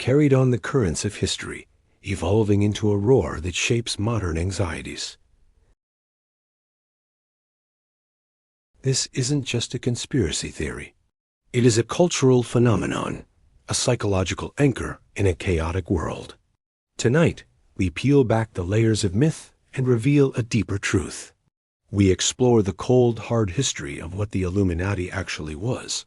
carried on the currents of history, evolving into a roar that shapes modern anxieties. This isn't just a conspiracy theory. It is a cultural phenomenon, a psychological anchor in a chaotic world. Tonight, we peel back the layers of myth and reveal a deeper truth. We explore the cold, hard history of what the Illuminati actually was,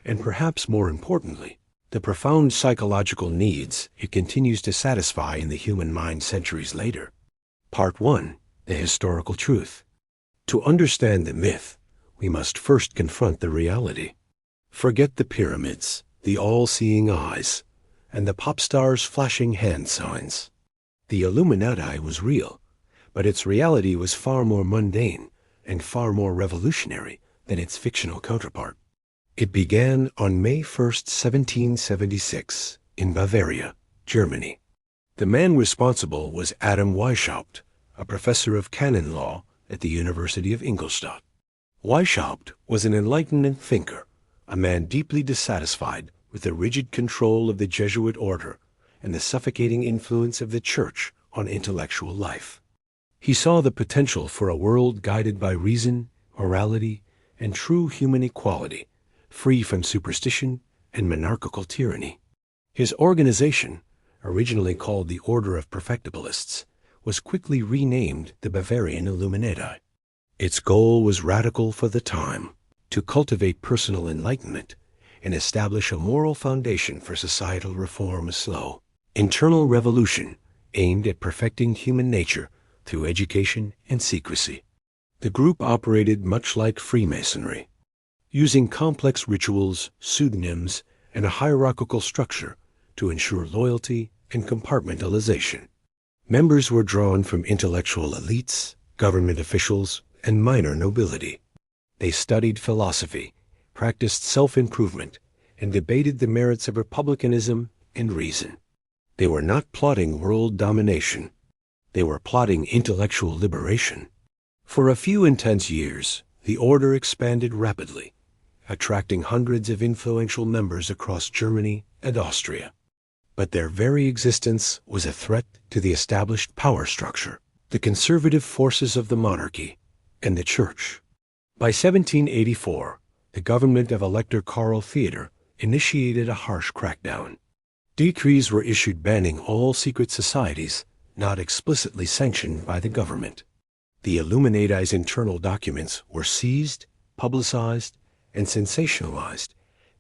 and perhaps more importantly, the profound psychological needs it continues to satisfy in the human mind centuries later. Part 1. The historical truth. To understand the myth, we must first confront the reality. Forget the pyramids, the all-seeing eyes, and the pop stars' flashing hand signs. The Illuminati was real, but its reality was far more mundane and far more revolutionary than its fictional counterpart. It began on May 1st, 1776, in Bavaria, Germany. The man responsible was Adam Weishaupt, a professor of canon law at the University of Ingolstadt. Weishaupt was an enlightenment thinker, a man deeply dissatisfied with the rigid control of the Jesuit order and the suffocating influence of the Church on intellectual life. He saw the potential for a world guided by reason, morality, and true human equality, free from superstition and monarchical tyranny. His organization, originally called the Order of Perfectibilists, was quickly renamed the Bavarian Illuminati. Its goal was radical for the time: to cultivate personal enlightenment and establish a moral foundation for societal reform. Slow, internal revolution aimed at perfecting human nature through education and secrecy. The group operated much like Freemasonry, using complex rituals, pseudonyms, and a hierarchical structure to ensure loyalty and compartmentalization. Members were drawn from intellectual elites, government officials, and minor nobility. They studied philosophy, practiced self-improvement, and debated the merits of republicanism and reason. They were not plotting world domination. They were plotting intellectual liberation. For a few intense years, the order expanded rapidly, attracting hundreds of influential members across Germany and Austria. But their very existence was a threat to the established power structure, the conservative forces of the monarchy, and the Church. By 1784, the government of Elector Karl Theodor initiated a harsh crackdown. Decrees were issued banning all secret societies not explicitly sanctioned by the government. The Illuminati's internal documents were seized, publicized, and sensationalized,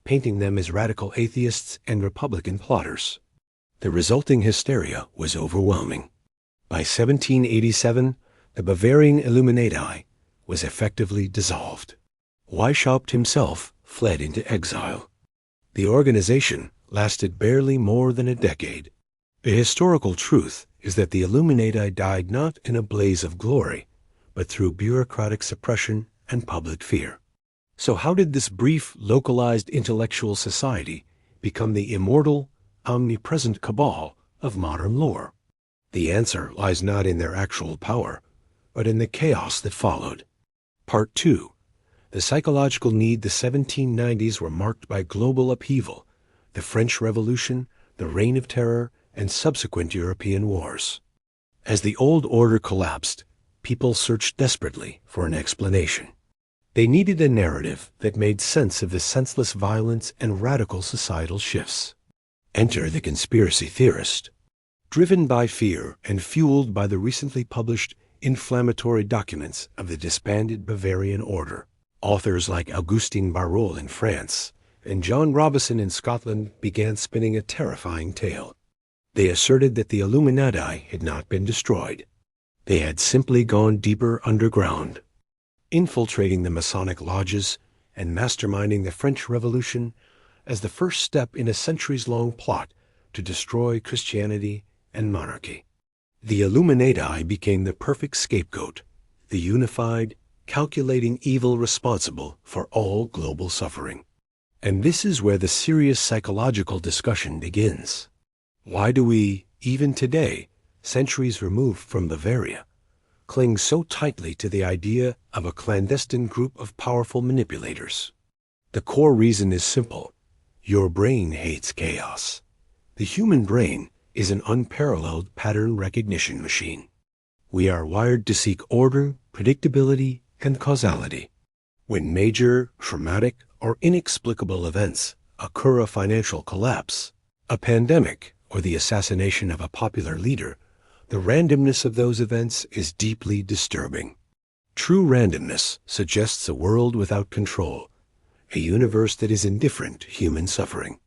painting them as radical atheists and Republican plotters. The resulting hysteria was overwhelming. By 1787, the Bavarian Illuminati was effectively dissolved. Weishaupt himself fled into exile. The organization lasted barely more than a decade. The historical truth is that the Illuminati died not in a blaze of glory, but through bureaucratic suppression and public fear. So how did this brief, localized intellectual society become the immortal, omnipresent cabal of modern lore? The answer lies not in their actual power, but in the chaos that followed. Part 2. The psychological need. The 1790s were marked by global upheaval, the French Revolution, the Reign of Terror, and subsequent European wars. As the old order collapsed, people searched desperately for an explanation. They needed a narrative that made sense of the senseless violence and radical societal shifts. Enter the conspiracy theorist. Driven by fear and fueled by the recently published inflammatory documents of the disbanded Bavarian order, authors like Augustin Barrault in France and John Robison in Scotland began spinning a terrifying tale. They asserted that the Illuminati had not been destroyed. They had simply gone deeper underground, infiltrating the Masonic lodges and masterminding the French Revolution as the first step in a centuries-long plot to destroy Christianity and monarchy. The Illuminati became the perfect scapegoat, the unified, calculating evil responsible for all global suffering. And this is where the serious psychological discussion begins. Why do we, even today, centuries removed from Bavaria, cling so tightly to the idea of a clandestine group of powerful manipulators? The core reason is simple. Your brain hates chaos. The human brain is an unparalleled pattern recognition machine. We are wired to seek order, predictability, and causality. When major, traumatic, or inexplicable events occur, a financial collapse, a pandemic, or the assassination of a popular leader, the randomness of those events is deeply disturbing. True randomness suggests a world without control, a universe that is indifferent to human suffering.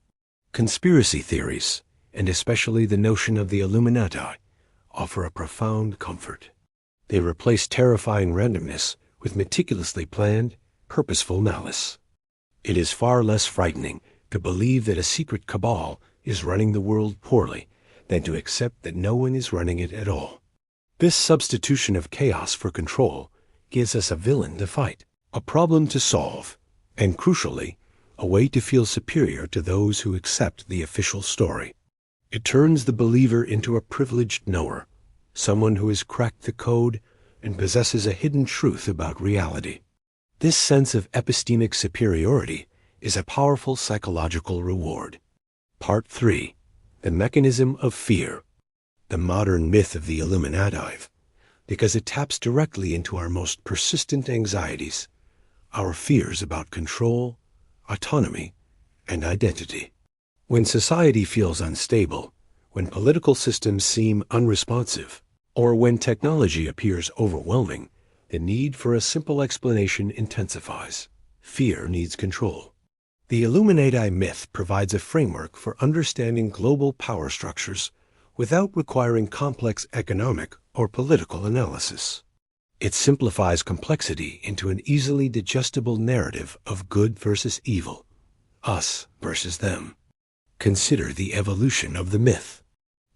Conspiracy theories, and especially the notion of the Illuminati, offer a profound comfort. They replace terrifying randomness with meticulously planned, purposeful malice. It is far less frightening to believe that a secret cabal is running the world poorly than to accept that no one is running it at all. This substitution of chaos for control gives us a villain to fight, a problem to solve, and crucially, a way to feel superior to those who accept the official story. It turns the believer into a privileged knower, someone who has cracked the code and possesses a hidden truth about reality. This sense of epistemic superiority is a powerful psychological reward. Part 3. The Mechanism of Fear. The modern myth of the Illuminati, because it taps directly into our most persistent anxieties, our fears about control, autonomy, and identity. When society feels unstable, when political systems seem unresponsive, or when technology appears overwhelming, the need for a simple explanation intensifies. Fear needs control. The Illuminati myth provides a framework for understanding global power structures without requiring complex economic or political analysis. It simplifies complexity into an easily digestible narrative of good versus evil, us versus them. Consider the evolution of the myth.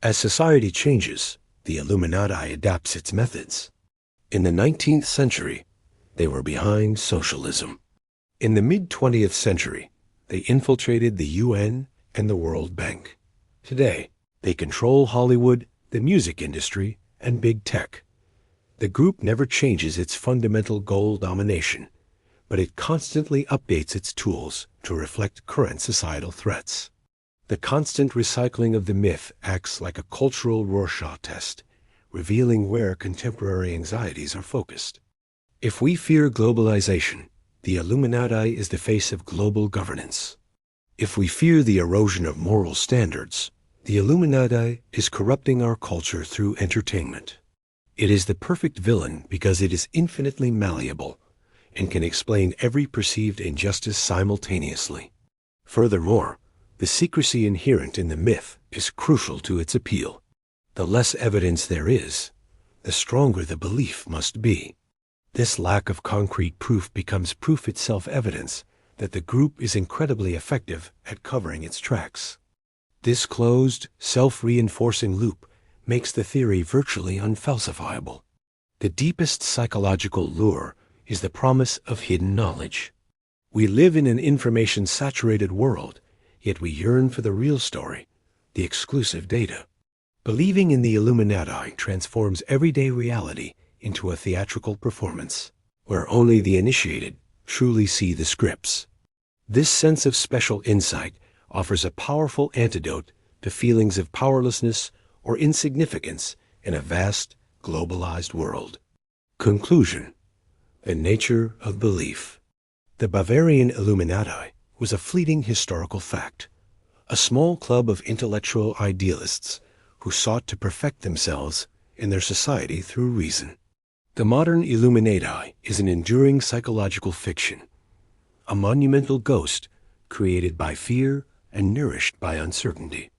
As society changes, the Illuminati adapts its methods. In the 19th century, they were behind socialism. In the mid-20th century, they infiltrated the UN and the World Bank. Today, they control Hollywood, the music industry, and big tech. The group never changes its fundamental goal: domination, but it constantly updates its tools to reflect current societal threats. The constant recycling of the myth acts like a cultural Rorschach test, revealing where contemporary anxieties are focused. If we fear globalization, the Illuminati is the face of global governance. If we fear the erosion of moral standards, the Illuminati is corrupting our culture through entertainment. It is the perfect villain because it is infinitely malleable and can explain every perceived injustice simultaneously. Furthermore, the secrecy inherent in the myth is crucial to its appeal. The less evidence there is, the stronger the belief must be. This lack of concrete proof becomes proof itself, evidence that the group is incredibly effective at covering its tracks. This closed, self-reinforcing loop makes the theory virtually unfalsifiable. The deepest psychological lure is the promise of hidden knowledge. We live in an information-saturated world, yet we yearn for the real story, the exclusive data. Believing in the Illuminati transforms everyday reality into a theatrical performance, where only the initiated truly see the scripts. This sense of special insight offers a powerful antidote to feelings of powerlessness or insignificance in a vast, globalized world. Conclusion: the nature of belief. The Bavarian Illuminati was a fleeting historical fact, a small club of intellectual idealists who sought to perfect themselves in their society through reason. The modern Illuminati is an enduring psychological fiction, a monumental ghost created by fear and nourished by uncertainty.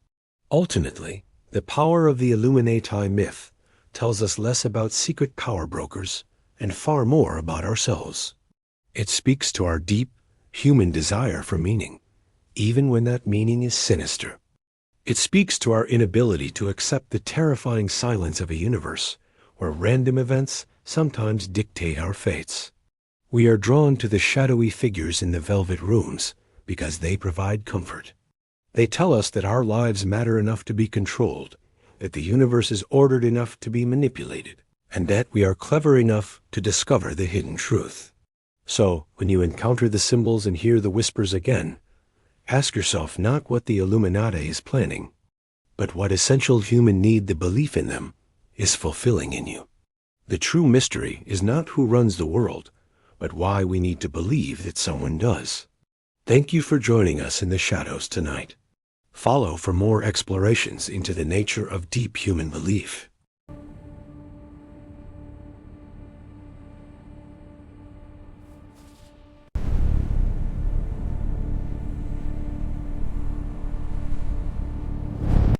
Ultimately, the power of the Illuminati myth tells us less about secret power brokers and far more about ourselves. It speaks to our deep, human desire for meaning, even when that meaning is sinister. It speaks to our inability to accept the terrifying silence of a universe where random events sometimes dictate our fates. We are drawn to the shadowy figures in the velvet rooms because they provide comfort. They tell us that our lives matter enough to be controlled, that the universe is ordered enough to be manipulated, and that we are clever enough to discover the hidden truth. So, when you encounter the symbols and hear the whispers again, ask yourself not what the Illuminati is planning, But what essential human need the belief in them is fulfilling in you. The true mystery is not who runs the world, but why we need to believe that someone does. Thank you for joining us in the shadows tonight. Follow for more explorations into the nature of deep human belief.